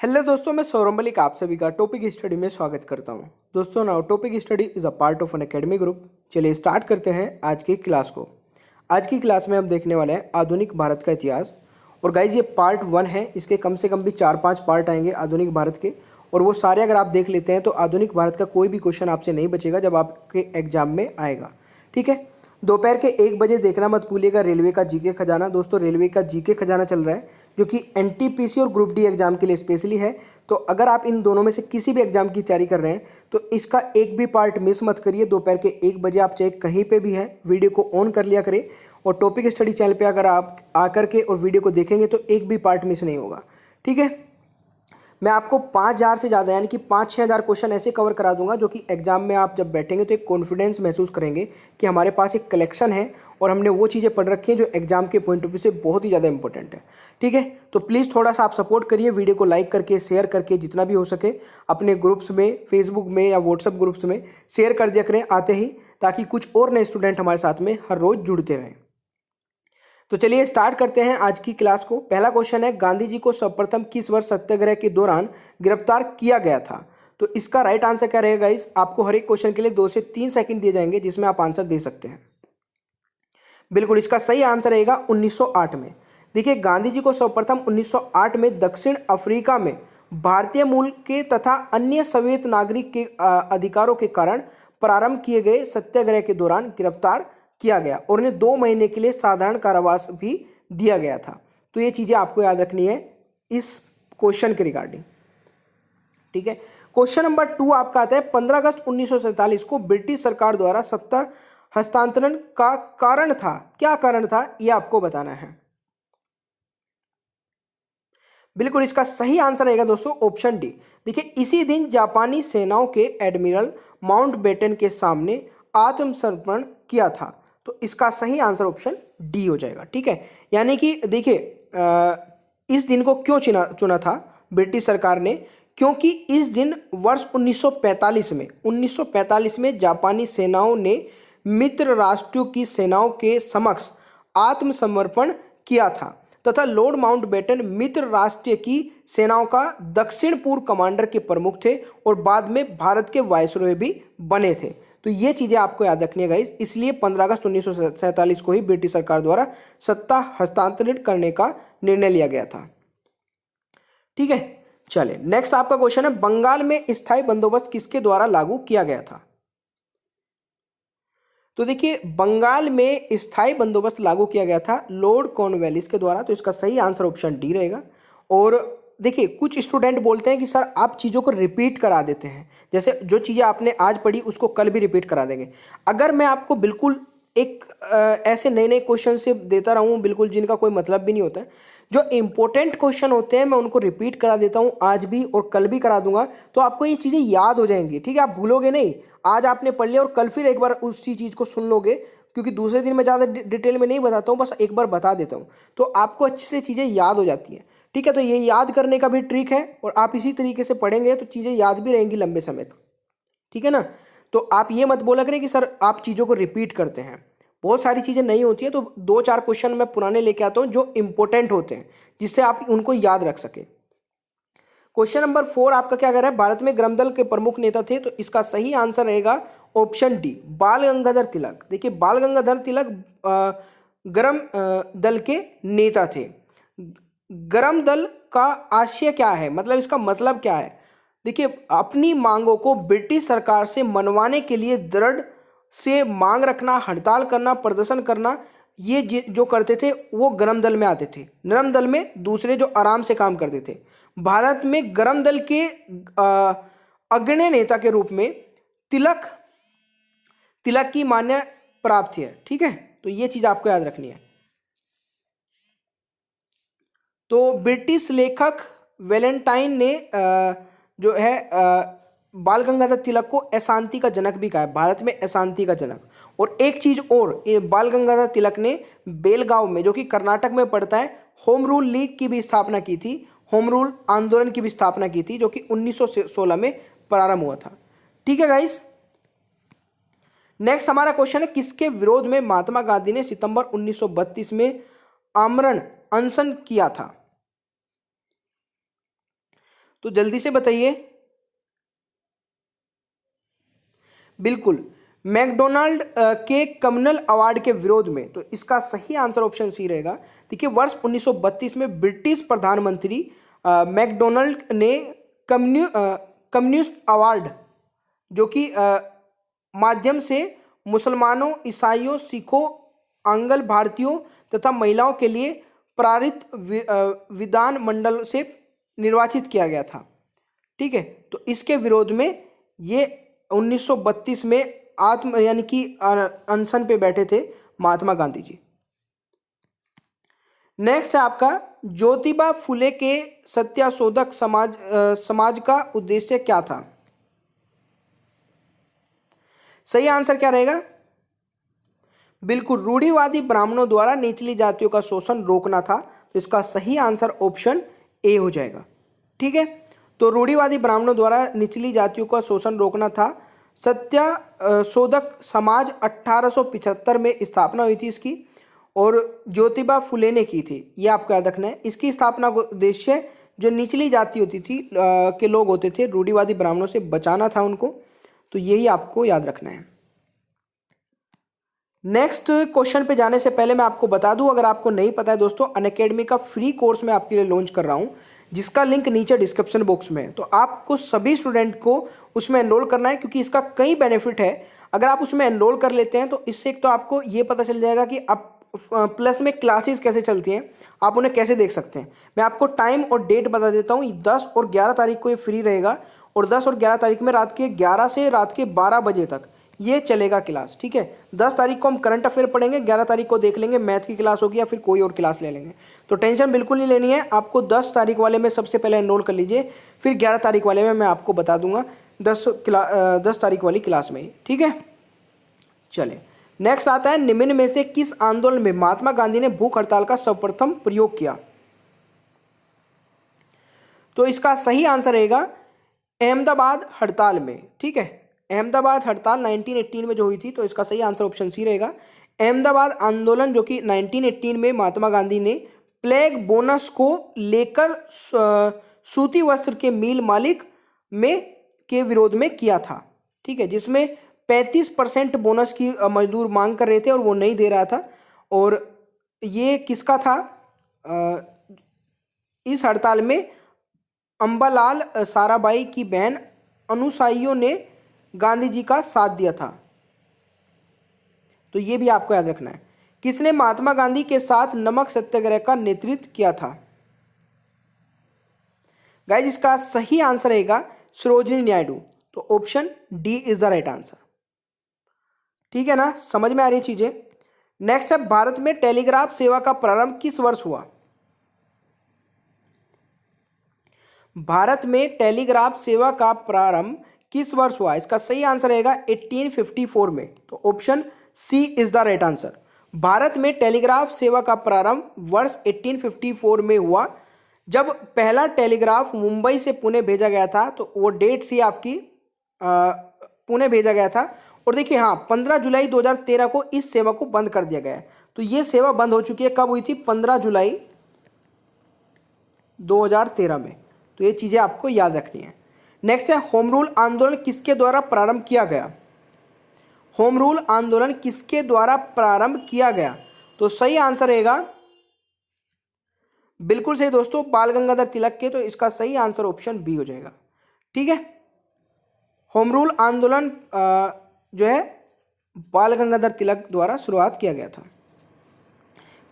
Hello दोस्तों, मैं सौरभ मलिक आप सभी का टॉपिक स्टडी में स्वागत करता हूं। दोस्तों, now topic study is a part of N academy group. चलिए स्टार्ट करते हैं आज की क्लास को। आज की क्लास में हम देखने वाले हैं आधुनिक भारत का इतिहास। और गाइज ये पार्ट 1 है, इसके कम से कम भी 4-5 पार्ट आएंगे आधुनिक भारत के। और वो सारे अगर आप देख लेते हैं तो आधुनिक भारत का कोई भी क्वेश्चन आपसे नहीं बचेगा जब आपके एग्जाम में आएगा। ठीक है, दोपहर के 1 बजे देखना मत भूलिएगा रेलवे का जीके खजाना। दोस्तों, रेलवे का जीके खजाना चल रहा है जो कि एनटीपीसी और ग्रुप डी एग्जाम के लिए स्पेशली है। तो अगर आप इन दोनों में से किसी भी एग्जाम की तैयारी कर रहे हैं तो इसका एक भी पार्ट मिस मत करिए। दोपहर के 1 बजे आप चाहे कहीं पे भी हैं, वीडियो को ऑन कर लिया करें। और टॉपिक स्टडी चैनल पे अगर आप आकर के और वीडियो को देखेंगे तो एक भी पार्ट मिस नहीं होगा। ठीक है, मैं आपको 5,000 से ज़्यादा यानी कि 5-6 हज़ार क्वेश्चन ऐसे कवर करा दूंगा जो कि एग्जाम में आप जब बैठेंगे तो एक कॉन्फिडेंस महसूस करेंगे कि हमारे पास एक कलेक्शन है और हमने वो चीज़ें पढ़ रखी हैं जो एग्जाम के पॉइंट ऑफ व्यू से बहुत ही ज़्यादा इंपॉर्टेंट है। ठीक है, तो प्लीज़ थोड़ा सा आप सपोर्ट करिए, वीडियो को लाइक करके शेयर करके जितना भी हो सके अपने ग्रुप्स में, फेसबुक में या व्हाट्सअप ग्रुप्स में शेयर कर दिया करें आते ही, ताकि कुछ और नए स्टूडेंट हमारे साथ में हर रोज़ जुड़ते रहें। तो चलिए स्टार्ट करते हैं आज की क्लास को। पहला क्वेश्चन है, गांधी जी को सर्वप्रथम किस वर्ष सत्याग्रह के दौरान गिरफ्तार किया गया था? तो इसका राइट आंसर क्या रहेगा गाइस? आपको हर एक क्वेश्चन के लिए 2 से 3 सेकंड दिए जाएंगे जिसमें आप आंसर दे सकते हैं। बिल्कुल, इसका सही आंसर रहेगा 1908 में। देखिए, गांधी जी को सर्वप्रथम 1908 में दक्षिण अफ्रीका में भारतीय मूल के तथा अन्य सवेत नागरिक के अधिकारों के कारण प्रारंभ किए गए सत्याग्रह के दौरान गिरफ्तार किया गया और उन्हें 2 महीने के लिए साधारण कारावास भी दिया गया था। तो ये चीजें आपको याद रखनी है इस क्वेश्चन के रिगार्डिंग। ठीक है, क्वेश्चन नंबर 2 आपका आता है, 15 अगस्त 1947 को ब्रिटिश सरकार द्वारा सत्ता हस्तांतरण का कारण था। क्या कारण था ये आपको बताना है। बिल्कुल, इसका सही आंसर रहेगा दोस्तों ऑप्शन डी। देखिए, इसी दिन जापानी सेनाओं के एडमिरल माउंटबेटन के सामने आत्मसमर्पण किया था। तो इसका सही आंसर ऑप्शन डी हो जाएगा। ठीक है, यानी कि देखिए इस दिन को क्यों चुना था ब्रिटिश सरकार ने? क्योंकि इस दिन वर्ष 1945 में जापानी सेनाओं ने मित्र राष्ट्रों की सेनाओं के समक्ष आत्मसमर्पण किया था तथा लॉर्ड माउंटबेटन मित्र राष्ट्र की सेनाओं का दक्षिण पूर्व कमांडर के प्रमुख थे और बाद में भारत के वायसरॉय भी बने थे। तो ये चीजें आपको याद रखनी है गाइस। इसलिए 15 अगस्त 1947 को ही ब्रिटिश सरकार द्वारा सत्ता हस्तांतरित करने का निर्णय लिया गया था। ठीक है, चलिए नेक्स्ट आपका क्वेश्चन है, बंगाल में स्थायी बंदोबस्त किसके द्वारा लागू किया गया था? तो देखिए, बंगाल में स्थायी बंदोबस्त लागू किया गया था लॉर्ड कॉर्नवालिस के द्वारा। तो इसका सही आंसर ऑप्शन डी रहेगा। और देखिए, कुछ स्टूडेंट बोलते हैं कि सर आप चीज़ों को रिपीट करा देते हैं, जैसे जो चीज़ें आपने आज पढ़ी उसको कल भी रिपीट करा देंगे। अगर मैं आपको बिल्कुल एक ऐसे नए नए क्वेश्चन से देता रहूँ बिल्कुल जिनका कोई मतलब भी नहीं होता है, जो इंपॉर्टेंट क्वेश्चन होते हैं मैं उनको रिपीट करा देता हूँ आज भी और कल भी करा दूंगा, तो आपको ये चीज़ें याद हो जाएंगी। ठीक है, आप भूलोगे नहीं। आज आपने पढ़ लिया और कल फिर एक बार उसी चीज़ को सुन लोगे, क्योंकि दूसरे दिन मैं ज़्यादा डिटेल में नहीं बताता हूँ, बस एक बार बता देता हूँ तो आपको अच्छे से चीज़ें याद हो जाती हैं। ठीक है, तो ये याद करने का भी ट्रिक है और आप इसी तरीके से पढ़ेंगे तो चीज़ें याद भी रहेंगी लंबे समय तक। ठीक है ना, तो आप ये मत बोला करें कि सर आप चीज़ों को रिपीट करते हैं। बहुत सारी चीज़ें नहीं होती है, तो 2-4 क्वेश्चन मैं पुराने लेके आता हूँ जो इंपॉर्टेंट होते हैं जिससे आप उनको याद रख सके। क्वेश्चन नंबर 4 आपका क्या कह रहा है, भारत में गरम दल के प्रमुख नेता थे? तो इसका सही आंसर रहेगा ऑप्शन डी, बाल गंगाधर तिलक। देखिए, बाल गंगाधर तिलक गरम दल के नेता थे। गरम दल का आशय क्या है, मतलब इसका मतलब क्या है? देखिए, अपनी मांगों को ब्रिटिश सरकार से मनवाने के लिए दृढ़ से मांग रखना, हड़ताल करना, प्रदर्शन करना, ये जो करते थे वो गरम दल में आते थे। नरम दल में दूसरे जो आराम से काम करते थे। भारत में गरम दल के अग्रणी नेता के रूप में तिलक की मान्य प्राप्त है। ठीक है, तो ये चीज आपको याद रखनी है। तो ब्रिटिश लेखक वैलेंटाइन ने जो है बाल गंगाधर तिलक को अशांति का जनक भी कहा है, भारत में अशांति का जनक। और एक चीज और, बाल गंगाधर तिलक ने बेलगांव में, जो कि कर्नाटक में पड़ता है, होम रूल लीग की भी स्थापना की थी, होम रूल आंदोलन की भी स्थापना की थी, जो कि 1916 में प्रारंभ हुआ था। ठीक है गाइस, नेक्स्ट हमारा क्वेश्चन है, किसके विरोध में महात्मा गांधी ने सितंबर 1932 में आमरण अनशन किया था? तो जल्दी से बताइए। बिल्कुल, मैकडोनाल्ड के कम्युनल अवार्ड के विरोध में। तो इसका सही आंसर ऑप्शन सी रहेगा। देखिए, वर्ष 1932 में ब्रिटिश प्रधानमंत्री मैकडोनाल्ड ने कम्युनिस्ट अवार्ड, जो कि माध्यम से मुसलमानों, ईसाइयों, सिखों, आंग्ल भारतीयों तथा महिलाओं के लिए पारित विधान मंडल से निर्वाचित किया गया था। ठीक है, तो इसके विरोध में ये 1932 में यानी कि अनशन पे बैठे थे महात्मा गांधी जी। नेक्स्ट है आपका, ज्योतिबा फुले के सत्याशोधक समाज का उद्देश्य क्या था? सही आंसर क्या रहेगा? बिल्कुल, रूढ़िवादी ब्राह्मणों द्वारा निचली जातियों का शोषण रोकना था। तो इसका सही आंसर ऑप्शन ए हो जाएगा। ठीक है, तो रूढ़िवादी ब्राह्मणों द्वारा निचली जातियों का शोषण रोकना था। सत्याशोधक समाज 1875 में स्थापना हुई थी इसकी, और ज्योतिबा फुले ने की थी। ये आपको याद रखना है। इसकी स्थापना का उद्देश्य जो निचली जाति होती थी के लोग होते थे, रूढ़िवादी ब्राह्मणों से बचाना था उनको। तो यही आपको याद रखना है। नेक्स्ट क्वेश्चन पे जाने से पहले मैं आपको बता दूं, अगर आपको नहीं पता है दोस्तों, अनअकैडमी का फ्री कोर्स मैं आपके लिए लॉन्च कर रहा हूं, जिसका लिंक नीचे डिस्क्रिप्शन बॉक्स में है। तो आपको सभी स्टूडेंट को उसमें एनरोल करना है, क्योंकि इसका कई बेनिफिट है। अगर आप उसमें एनरोल कर लेते हैं तो इससे एक तो आपको ये पता चल जाएगा कि आप प्लस में क्लासेस कैसे चलती हैं, आप उन्हें कैसे देख सकते हैं। मैं आपको टाइम और डेट बता देता हूँ। 10 और 11 तारीख को ये फ्री रहेगा, और 10 और 11 तारीख में रात के 11 से रात के 12 बजे तक ये चलेगा क्लास। ठीक है, 10 तारीख को हम करंट अफेयर पढ़ेंगे, 11 तारीख को देख लेंगे मैथ की क्लास होगी या फिर कोई और क्लास ले लेंगे। तो टेंशन बिल्कुल नहीं लेनी है आपको। 10 तारीख वाले में सबसे पहले एनरोल कर लीजिए, फिर 11 तारीख वाले में मैं आपको बता दूंगा 10 तारीख वाली क्लास में ही। ठीक है, चले नेक्स्ट आता है, निम्न में से किस आंदोलन में महात्मा गांधी ने भूख हड़ताल का सर्वप्रथम प्रयोग किया? तो इसका सही आंसर रहेगा अहमदाबाद हड़ताल में। ठीक है, अहमदाबाद हड़ताल 1918 में जो हुई थी। तो इसका सही आंसर ऑप्शन सी रहेगा। अहमदाबाद आंदोलन जो कि 1918 में महात्मा गांधी ने प्लेग बोनस को लेकर सूती वस्त्र के मिल मालिक में के विरोध में किया था। ठीक है, जिसमें 35% बोनस की मजदूर मांग कर रहे थे और वो नहीं दे रहा था। और ये किसका था? इस हड़ताल में अंबालाल साराभाई की बहन अनुसाइयों ने गांधी जी का साथ दिया था। तो ये भी आपको याद रखना है। किसने महात्मा गांधी के साथ नमक सत्याग्रह का नेतृत्व किया था? गाइस, इसका सही आंसर रहेगा सरोजिनी नायडू। तो option D is the right answer. ठीक है ना, समझ में आ रही चीजें। नेक्स्ट है, भारत में टेलीग्राफ सेवा का प्रारंभ किस वर्ष हुआ? भारत में टेलीग्राफ सेवा का प्रारंभ किस वर्ष हुआ? इसका सही आंसर रहेगा 1854 में। तो option C is the right answer. Bharat में टेलीग्राफ सेवा का प्रारंभ वर्ष 1854 में हुआ, जब पहला टेलीग्राफ मुंबई से पुणे भेजा गया था। तो वो डेट थी आपकी, पुणे भेजा गया था। और देखिए, हाँ, 15 जुलाई 2013 को इस सेवा को बंद कर दिया गया है। तो ये सेवा बंद हो चुकी है। कब हुई थी? 15 जुलाई 2013 में। तो ये चीज़ें आपको याद रखनी है। नेक्स्ट है, होम रूल आंदोलन किसके द्वारा प्रारंभ किया गया? होम रूल आंदोलन किसके द्वारा प्रारंभ किया गया? तो सही आंसर रहेगा, बिल्कुल सही दोस्तों, बाल गंगाधर तिलक के। तो इसका सही आंसर ऑप्शन बी हो जाएगा। ठीक है, होम रूल आंदोलन जो है बाल गंगाधर तिलक द्वारा शुरुआत किया गया था।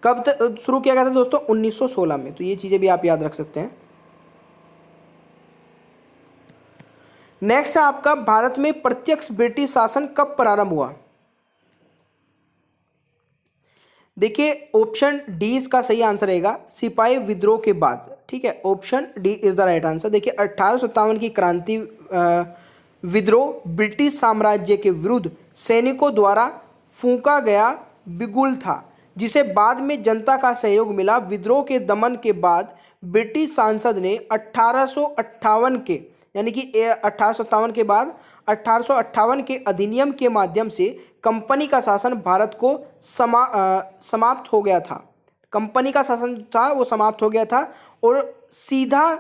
कब तक शुरू किया गया था दोस्तों? 1916 में। तो ये चीजें भी आप याद रख सकते हैं। नेक्स्ट है आपका, भारत में प्रत्यक्ष ब्रिटिश शासन कब प्रारंभ हुआ? देखिए, ऑप्शन डी इसका सही आंसर रहेगा, सिपाही विद्रोह के बाद। ठीक है, option D is the right answer. देखिए, 1857 की क्रांति विद्रोह ब्रिटिश साम्राज्य के विरुद्ध सैनिकों द्वारा फूंका गया बिगुल था, जिसे बाद में जनता का सहयोग मिला। विद्रोह के दमन के बाद ब्रिटिश सांसद ने 1858 के, यानी कि 1857 के बाद 1858 के अधिनियम के माध्यम से कंपनी का शासन भारत को समाप्त हो गया था। कंपनी का शासन था वो समाप्त हो गया था, और सीधा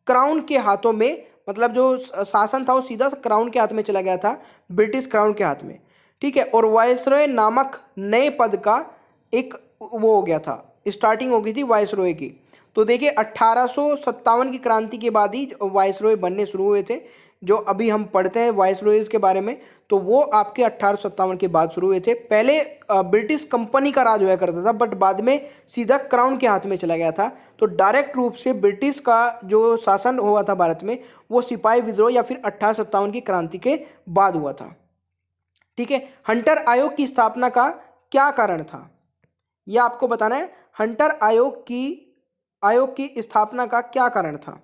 क्राउन के हाथों में, मतलब जो शासन था वो सीधा क्राउन के हाथ में चला गया था, ब्रिटिश क्राउन के हाथ में। ठीक है, और वायसरॉय नामक नए पद का एक वो हो गया था, स्टार्टिंग हो गई थी वायसरॉय की। तो देखिए 1857 की क्रांति के बाद ही वायसरॉय बनने शुरू हुए थे। जो अभी हम पढ़ते हैं वायसरॉयज के बारे में, तो वो आपके 1857 के बाद शुरू हुए थे। पहले ब्रिटिश कंपनी का राज हुआ करता था, बट बाद में सीधा क्राउन के हाथ में चला गया था। तो डायरेक्ट रूप से ब्रिटिश का जो शासन हुआ था भारत में, वो सिपाही विद्रोह या फिर 1857 की क्रांति के बाद हुआ था। ठीक है, हंटर आयोग की स्थापना का क्या कारण था, यह आपको बताना है। हंटर आयोग की स्थापना का क्या कारण था?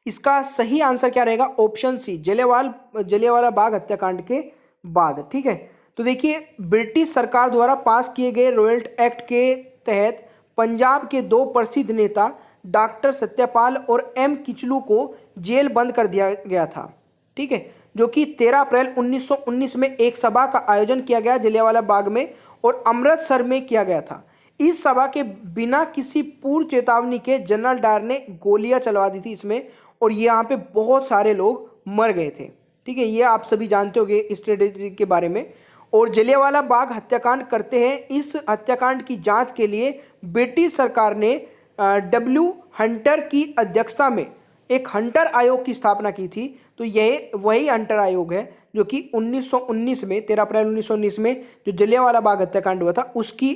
इसका सही आंसर क्या रहेगा? ऑप्शन सी, जलियांवाला बाग हत्याकांड के बाद। ठीक है, तो देखिए ब्रिटिश सरकार द्वारा पास किए गए रॉयल्टी एक्ट के तहत पंजाब के दो प्रसिद्ध नेता डॉक्टर सत्यपाल और एम किचलू को जेल बंद कर दिया गया था। ठीक है, जो कि 13 अप्रैल 1919 में एक सभा का आयोजन किया गया जलियांवाला बाग में और अमृतसर में किया गया था। इस सभा के बिना किसी पूर्व चेतावनी के जनरल डायर ने गोलियां चलवा दी थी इसमें, और यहाँ पे बहुत सारे लोग मर गए थे। ठीक है, ये आप सभी जानते होंगे इस स्ट्रेटेजी के बारे में। और जलियांवाला बाग हत्याकांड करते हैं, इस हत्याकांड की जांच के लिए ब्रिटिश सरकार ने डब्ल्यू हंटर की अध्यक्षता में एक हंटर आयोग की स्थापना की थी। तो यह वही हंटर आयोग है जो कि 1919 में 13 अप्रैल 1919 में जो जलियांवाला बाग हत्याकांड हुआ था उसकी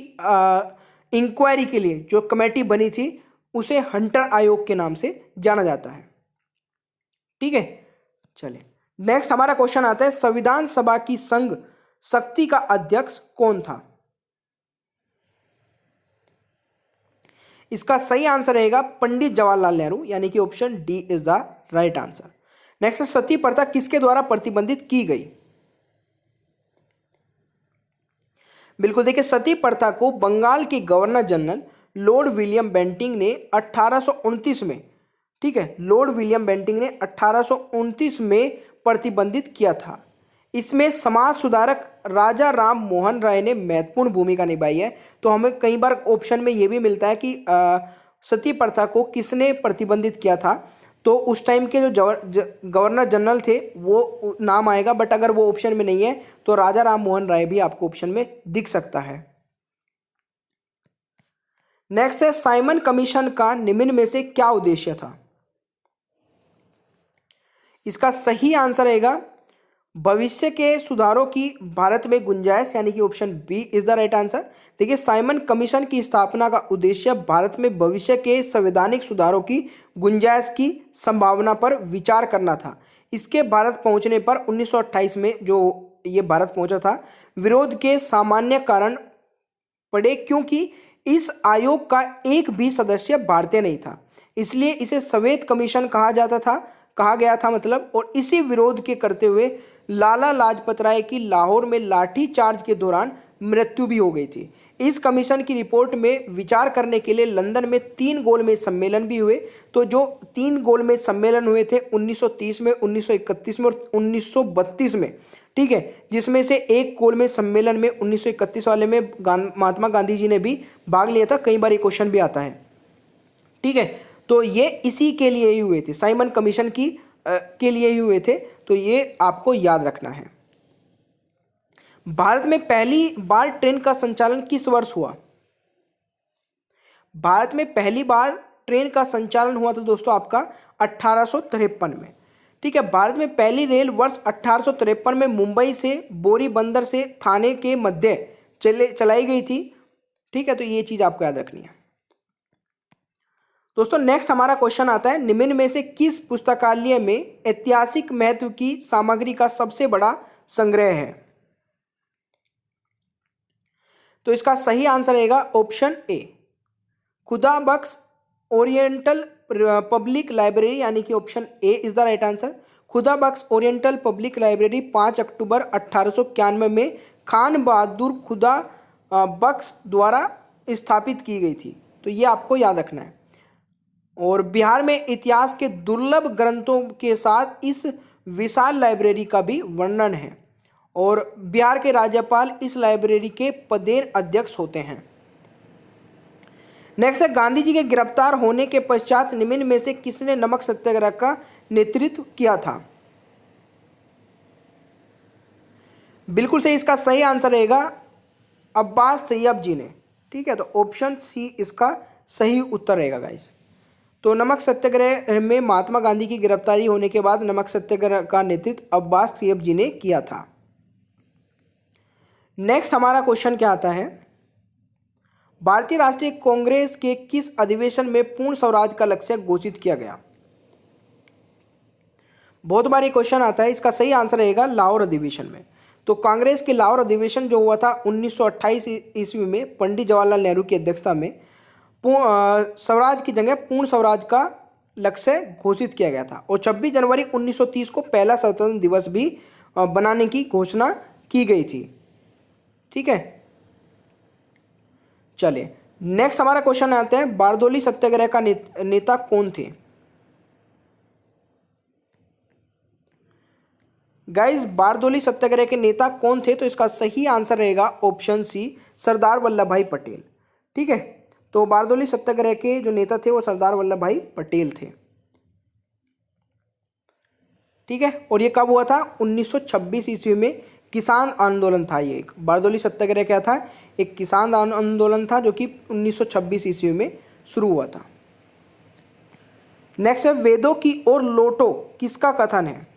इंक्वायरी के लिए जो कमेटी बनी थी उसे हंटर आयोग के नाम से जाना जाता है। ठीक है, चलिए नेक्स्ट हमारा क्वेश्चन आता है, संविधान सभा की संघ शक्ति का अध्यक्ष कौन था? इसका सही आंसर रहेगा पंडित जवाहरलाल नेहरू, यानी कि option D is the right answer. Next, सती प्रथा किसके द्वारा प्रतिबंधित की गई? बिल्कुल, देखिए सती प्रथा को बंगाल के governor general Lord William Bentinck ने 1829 में, ठीक है, लॉर्ड विलियम बेंटिंग ने 1829 में प्रतिबंधित किया था। इसमें समाज सुधारक राजा राम मोहन राय ने महत्वपूर्ण भूमिका निभाई है। तो हमें कई बार ऑप्शन में यह भी मिलता है कि सती प्रथा को किसने प्रतिबंधित किया था, तो उस टाइम के जो गवर्नर जनरल थे वो नाम आएगा, बट अगर वो ऑप्शन में नहीं है तो राजा राम मोहन राय भी आपको ऑप्शन में दिख सकता है। नेक्स्ट है, साइमन कमीशन का निम्न में से क्या उद्देश्य था? इसका सही आंसर रहेगा भविष्य के सुधारों की भारत में गुंजाइश, यानी कि option B is the right answer. देखिए साइमन कमीशन की स्थापना का उद्देश्य भारत में भविष्य के संवैधानिक सुधारों की गुंजाइश की संभावना पर विचार करना था। इसके भारत पहुंचने पर 1928 में जो ये भारत पहुंचा था, विरोध के सामान्य कारण पड़े, क्योंकि इस आयोग का एक भी सदस्य भारतीय नहीं था, इसलिए इसे श्वेत कमीशन कहा गया था मतलब। और इसी विरोध के करते हुए लाला लाजपत राय की लाहौर में लाठी चार्ज के दौरान मृत्यु भी हो गई थी। इस कमीशन की रिपोर्ट में विचार करने के लिए लंदन में 3 गोलमेज सम्मेलन भी हुए। तो जो 3 गोलमेज सम्मेलन हुए थे 1930 में, 1931 में और 1932 में, ठीक है, जिसमें से एक गोलमेज सम्मेलन में 1931 वाले में महात्मा गांधी जी ने भी भाग लिया था। कई बार ये क्वेश्चन भी आता है। ठीक है, तो ये इसी के लिए ही हुए थे, साइमन कमीशन के लिए ही हुए थे, तो ये आपको याद रखना है। भारत में पहली बार ट्रेन का संचालन किस वर्ष हुआ? भारत में पहली बार ट्रेन का संचालन हुआ था दोस्तों आपका 1853 में। ठीक है, भारत में पहली रेल वर्ष 1853 में मुंबई से बोरी बंदर से थाने के मध्य चलाई गई थी। ठीक है, तो ये चीज आपको याद रखनी है दोस्तों। नेक्स्ट हमारा क्वेश्चन आता है, निम्न में से किस पुस्तकालय में ऐतिहासिक महत्व की सामग्री का सबसे बड़ा संग्रह है? तो इसका सही आंसर रहेगा ऑप्शन ए, खुदा बख्श ओरिएंटल पब्लिक लाइब्रेरी, यानी कि option A is the right answer. खुदा बख्श ओरिएंटल पब्लिक लाइब्रेरी 5 अक्टूबर 1891 में खान बहादुर खुदा बख्श द्वारा स्थापित की गई थी। तो ये आपको याद रखना है। और बिहार में इतिहास के दुर्लभ ग्रंथों के साथ इस विशाल लाइब्रेरी का भी वर्णन है, और बिहार के राज्यपाल इस लाइब्रेरी के पदेन अध्यक्ष होते हैं। नेक्स्ट है, गांधी जी के गिरफ्तार होने के पश्चात निम्न में से किसने नमक सत्याग्रह का नेतृत्व किया था? बिल्कुल सही, इसका सही आंसर रहेगा अब्बास तैयब जी ने। ठीक है, तो ऑप्शन सी इसका सही उत्तर रहेगा गाइस। तो नमक सत्याग्रह में महात्मा गांधी की गिरफ्तारी होने के बाद नमक सत्याग्रह का नेतृत्व अब्बास तैयब जी ने किया था। नेक्स्ट हमारा क्वेश्चन क्या आता है, भारतीय राष्ट्रीय कांग्रेस के किस अधिवेशन में पूर्ण स्वराज का लक्ष्य घोषित किया गया? बहुत बार ये क्वेश्चन आता है, इसका सही आंसर रहेगा लाहौर अधिवेशन में। तो कांग्रेस के लाहौर अधिवेशन जो हुआ था 1928 ईस्वी में पंडित जवाहरलाल नेहरू की अध्यक्षता में स्वराज की जगह पूर्ण स्वराज का लक्ष्य घोषित किया गया था। और 26 जनवरी 1930 को पहला स्वतंत्र दिवस भी बनाने की घोषणा की गई थी। ठीक है, चलिए नेक्स्ट हमारा क्वेश्चन आते हैं, बारदोली सत्याग्रह का नेता कौन थे? गाइस, बारदोली सत्याग्रह के नेता कौन थे? तो इसका सही आंसर रहेगा ऑप्शन सी, सरदार वल्लभ भाई पटेल। ठीक है, तो बारदोली सत्याग्रह के जो नेता थे वो सरदार वल्लभ भाई पटेल थे। ठीक है, और ये कब हुआ था? 1926 ईस्वी में किसान आंदोलन था। ये एक बारदोली सत्याग्रह क्या था? एक किसान आंदोलन था जो कि 1926 ईस्वी में शुरू हुआ था। नेक्स्ट है, वेदों की ओर लौटो किसका कथन है?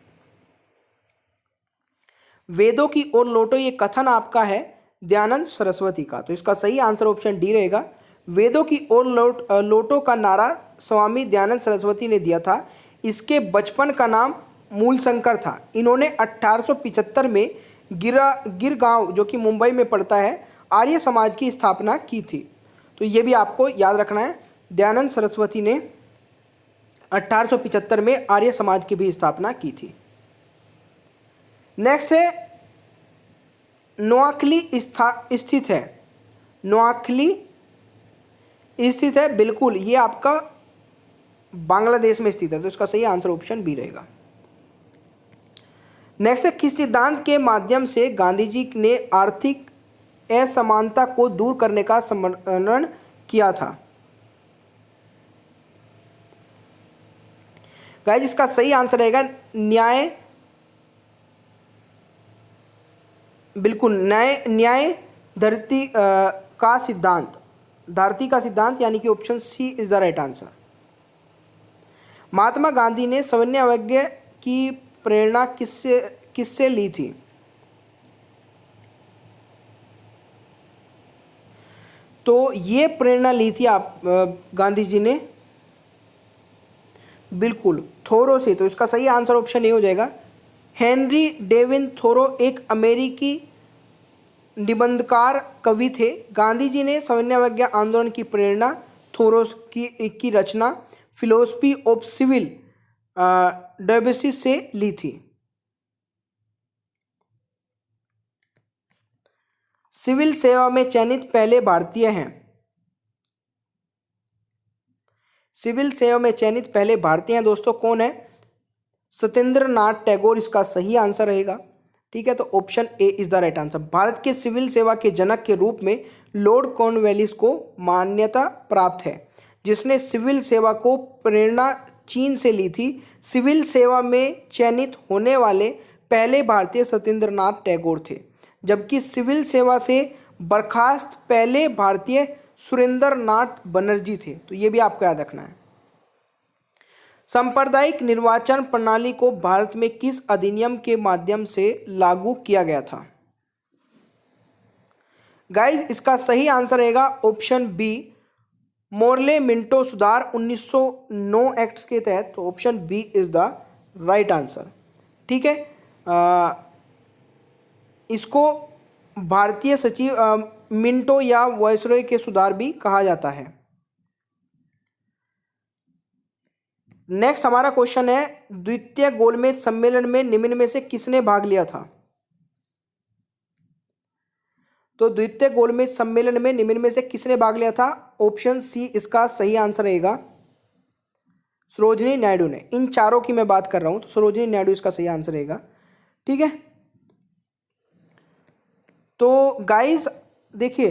वेदों की ओर लौटो ये कथन आपका है दयानंद सरस्वती का। तो इसका सही आंसर ऑप्शन डी रहेगा। वेदों की ओर लौटो का नारा स्वामी दयानंद सरस्वती ने दिया था। इसके बचपन का नाम मूलशंकर था। इन्होंने 1875 में गिरगांव जो कि मुंबई में पड़ता है आर्य समाज की स्थापना की थी। तो ये भी आपको याद रखना है, दयानंद सरस्वती ने 1875 में आर्य समाज की भी स्थापना की थी। नेक्स्ट है, नोआखली स्थित है। नोआखली स्थित है, बिल्कुल ये आपका बांग्लादेश में स्थित है। तो इसका सही आंसर ऑप्शन बी रहेगा। नेक्स्ट है, किस सिद्धांत के माध्यम से गांधी जी ने आर्थिक असमानता को दूर करने का समर्थन किया था? गाइस, इसका सही आंसर रहेगा न्याय, बिल्कुल न्याय धरती का सिद्धांत, धरती का सिद्धांत, यानी कि option C is the right answer. Mahatma Gandhi ने सविनय अवज्ञा की प्रेरणा किससे ली थी? तो ये प्रेरणा ली थी आप गांधी जी ने, बिल्कुल थोरो से। तो इसका सही आंसर ऑप्शन ए हो जाएगा। हेनरी डेविन थोरो एक अमेरिकी निबंधकार कवि थे। गांधी जी ने सविनय अवज्ञा आंदोलन की प्रेरणा थोरो की रचना फिलोसफी ऑफ सिविल डिसोसिएशन से ली थी। सिविल सेवा में चयनित पहले भारतीय हैं। सिविल सेवा में चयनित पहले भारतीय हैं दोस्तों, कौन है? सत्येंद्र नाथ टैगोर इसका सही आंसर रहेगा। ठीक है, तो option A is the right answer. Bharat के सिविल सेवा के जनक के रूप में लॉर्ड कॉर्नवालिस को मान्यता प्राप्त है, जिसने सिविल सेवा को प्रेरणा चीन से ली थी। सिविल सेवा में चयनित होने वाले पहले भारतीय सत्येंद्र नाथ टैगोर थे, जबकि सिविल सेवा से बर्खास्त पहले भारतीय सुरेंद्र नाथ बनर्जी थे। तो ये भी आपको याद रखना है। सांप्रदायिक निर्वाचन प्रणाली को भारत में किस अधिनियम के माध्यम से लागू किया गया था? गाइस, इसका सही आंसर रहेगा ऑप्शन बी, मोर्ले मिंटो सुधार 1909 एक्ट के तहत। तो option B is the right answer. ठीक है, इसको भारतीय सचिव मिंटो या वायसरॉय के सुधार भी कहा जाता है। नेक्स्ट हमारा क्वेश्चन है, द्वितीय गोलमेज सम्मेलन में निम्न में से किसने भाग लिया था? तो द्वितीय गोलमेज सम्मेलन में निम्न में से किसने भाग लिया था? ऑप्शन सी इसका सही आंसर रहेगा सरोजिनी नायडू ने। इन चारों की मैं बात कर रहा हूं, तो सरोजिनी नायडू इसका सही आंसर रहेगा। ठीक है, तो गाइस देखिए,